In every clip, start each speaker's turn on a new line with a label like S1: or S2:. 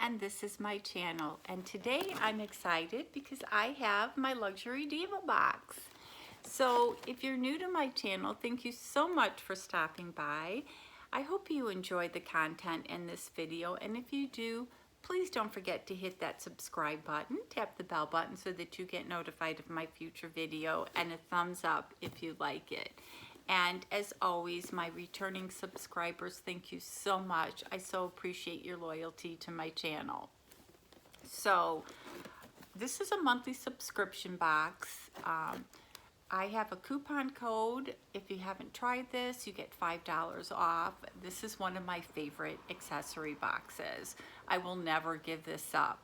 S1: and this is my channel. And today I'm excited because I have my Luxury Diva box. So if you're new to my channel, thank you so much for stopping by. I hope you enjoyed the content in this video, and if you do, please don't forget to hit that subscribe button, tap the bell button so that you get notified of my future video, and a thumbs up if you like it. And as always, my returning subscribers, thank you so much. I so appreciate your loyalty to my channel. So this is a monthly subscription box. I have a coupon code. If you haven't tried this, you get $5 off. This is one of my favorite accessory boxes. I will never give this up.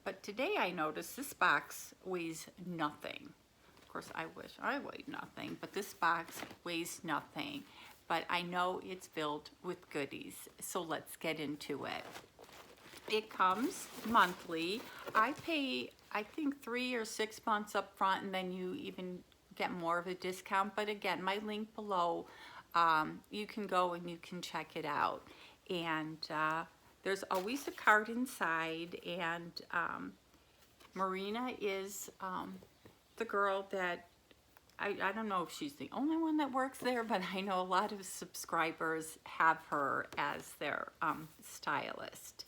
S1: But today I noticed this box weighs nothing. Of course, I wish I weighed nothing, but this box weighs nothing. But I know it's filled with goodies, so let's get into it. It comes monthly. I pay, I think, 3 or 6 months up front, and then you even get more of a discount. But again, my link below, you can go and you can check it out. And there's always a card inside, and Marina is the girl that, I don't know if she's the only one that works there, but I know a lot of subscribers have her as their stylist.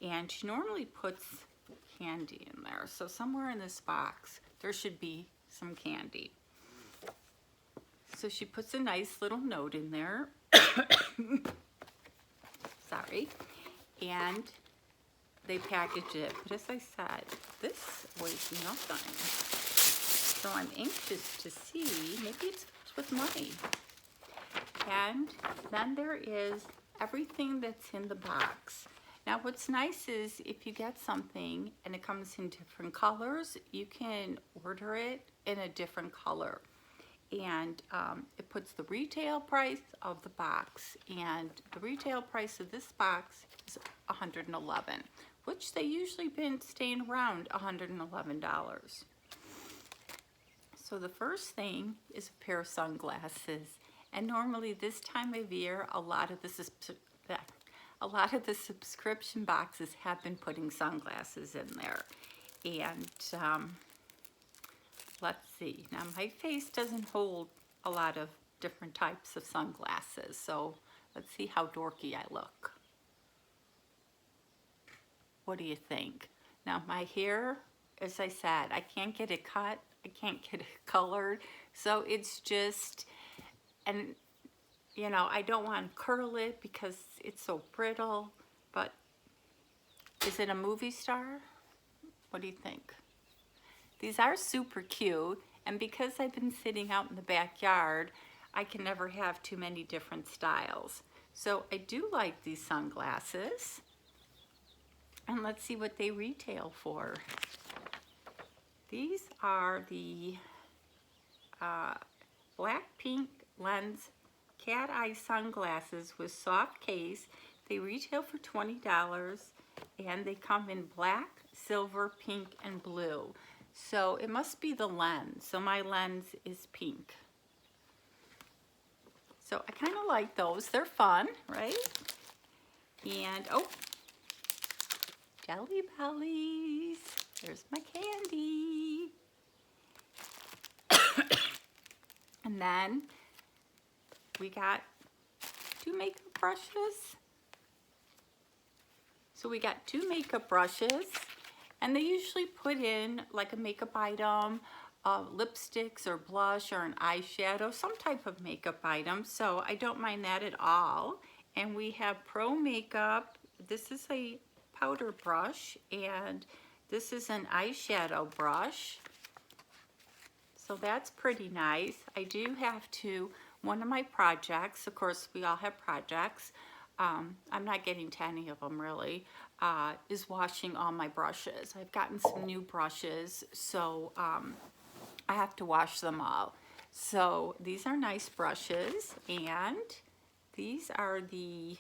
S1: And she normally puts candy in there. So somewhere in this box, there should be some candy. So she puts a nice little note in there. Sorry. And they package it. But as I said, this weighs nothing. So I'm anxious to see, maybe it's with money. And then there is everything that's in the box. Now what's nice is if you get something and it comes in different colors, you can order it in a different color. And it puts the retail price of the box, and the retail price of this box is $111, which they usually been staying around $111. So the first thing is a pair of sunglasses, and normally this time of year, a lot of the subscription boxes have been putting sunglasses in there. And let's see, now my face doesn't hold a lot of different types of sunglasses, so let's see how dorky I look. What do you think? Now my hair, as I said, I can't get it cut, I can't get it colored, so it's just, and you know, I don't want to curl it because it's so brittle, but is it a movie star? What do you think? These are super cute, and because I've been sitting out in the backyard, I can never have too many different styles. So I do like these sunglasses, and let's see what they retail for. These are the black pink lens cat eye sunglasses with soft case. They retail for $20, and they come in black, silver, pink, and blue. So it must be the lens. So my lens is pink. So I kind of like those. They're fun, right? And oh, Jelly Bellies. There's my candy. And then we got 2 makeup brushes. So we got 2 makeup brushes, and they usually put in like a makeup item, lipsticks or blush or an eyeshadow, some type of makeup item. So I don't mind that at all. And we have Pro Makeup. This is a powder brush, and this is an eyeshadow brush. So that's pretty nice. I do have to, one of my projects, of course we all have projects, I'm not getting to any of them really, is washing all my brushes. I've gotten some new brushes, so I have to wash them all. So these are nice brushes, and these are the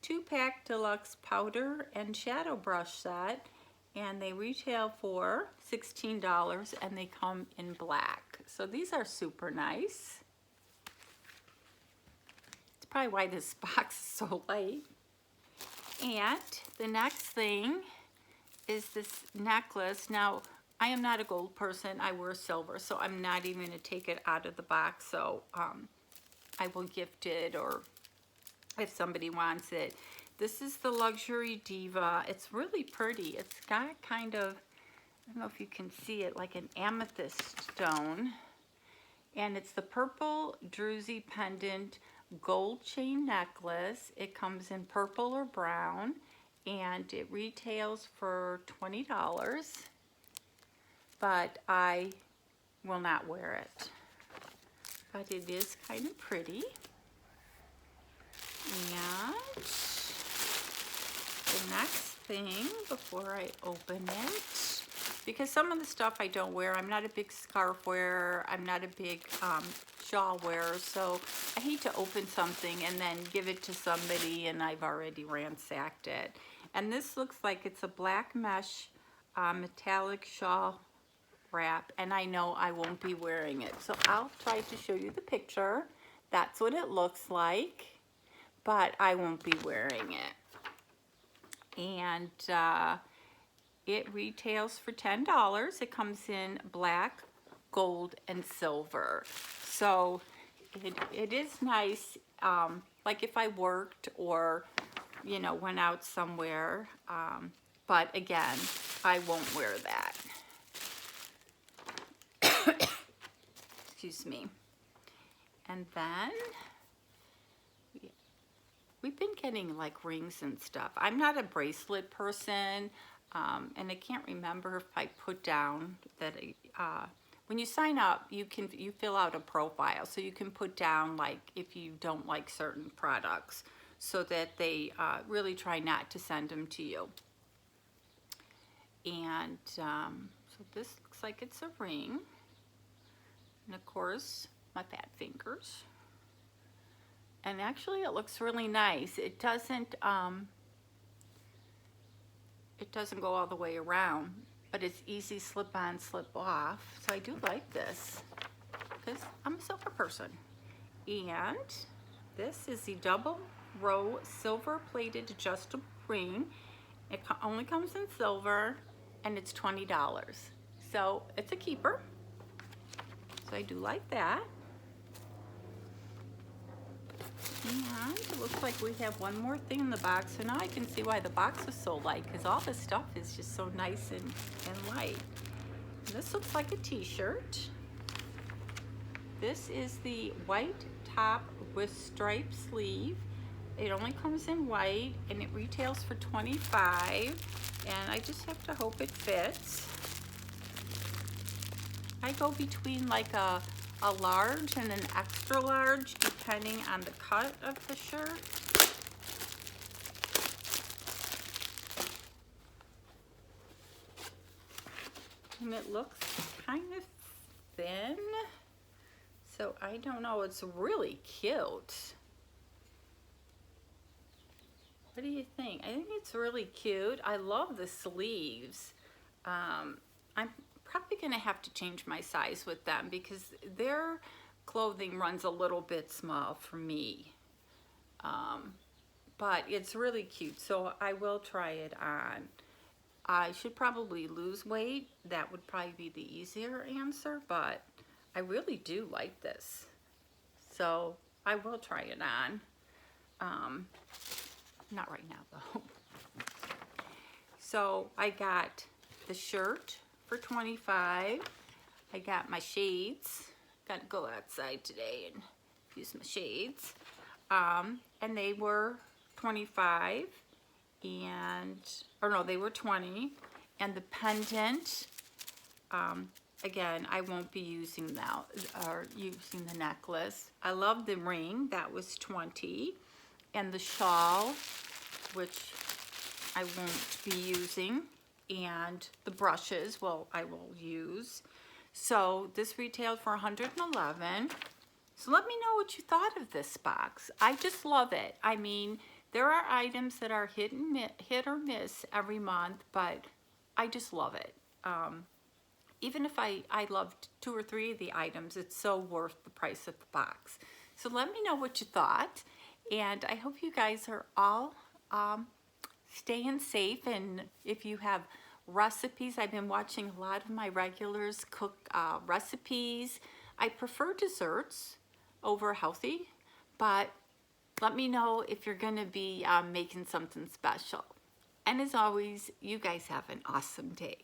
S1: 2-pack deluxe powder and shadow brush set, and they retail for $16, and they come in black. So these are super nice. It's probably why this box is so light. And the next thing is this necklace. Now, I am not a gold person. I wear silver, so I'm not even going to take it out of the box. So I will gift it, or if somebody wants it. This is the Luxury Diva. It's really pretty. It's got kind of, I don't know if you can see it, like an amethyst stone. And it's the purple druzy pendant gold chain necklace. It comes in purple or brown, and it retails for $20, but I will not wear it. But it is kind of pretty. And the next thing, before I open it, because some of the stuff I don't wear, I'm not a big scarf wearer, I'm not a big shawl wearer, so I hate to open something and then give it to somebody and I've already ransacked it. And this looks like it's a black mesh metallic shawl wrap, and I know I won't be wearing it. So I'll try to show you the picture. That's what it looks like, but I won't be wearing it. And it retails for $10. It comes in black, gold, and silver. So it is nice, like if I worked or, you know, went out somewhere. But again, I won't wear that. Excuse me. And then we've been getting like rings and stuff. I'm not a bracelet person, and I can't remember if I put down that when you sign up, you fill out a profile, so you can put down like if you don't like certain products, so that they really try not to send them to you. And so this looks like it's a ring, and of course my fat fingers. And actually it looks really nice. It doesn't go all the way around, but it's easy slip on, slip off. So I do like this because I'm a silver person. And this is the double row silver plated adjustable ring. It only comes in silver, and it's $20. So it's a keeper. So I do like that. And it looks like we have one more thing in the box. So now I can see why the box is so light, because all the stuff is just so nice and light. And this looks like a t-shirt. This is the white top with striped sleeve. It only comes in white, and it retails for $25. And I just have to hope it fits. I go between like a large and an extra large, depending on the cut of the shirt. And it looks kind of thin, so I don't know. It's really cute. What do you think? I think it's really cute. I love the sleeves. I'm probably gonna have to change my size with them because their clothing runs a little bit small for me. But it's really cute, so I will try it on. I should probably lose weight. That would probably be the easier answer, but I really do like this. So I will try it on. Not right now though. So I got the shirt for $25. I got my shades. Got to go outside today and use my shades. And they were $25, or no, they were $20. And the pendant, again, I won't be using that, or using the necklace. I love the ring, that was $20. And the shawl, which I won't be using, and the brushes, well, I will use. So this retailed for $111. So let me know what you thought of this box. I just love it. I mean, there are items that are hit or miss every month, but I just love it. Even if I loved 2 or 3 of the items, it's so worth the price of the box. So let me know what you thought, and I hope you guys are all staying safe. And if you have recipes, I've been watching a lot of my regulars cook recipes. I prefer desserts over healthy, but let me know if you're going to be making something special. And as always, you guys have an awesome day.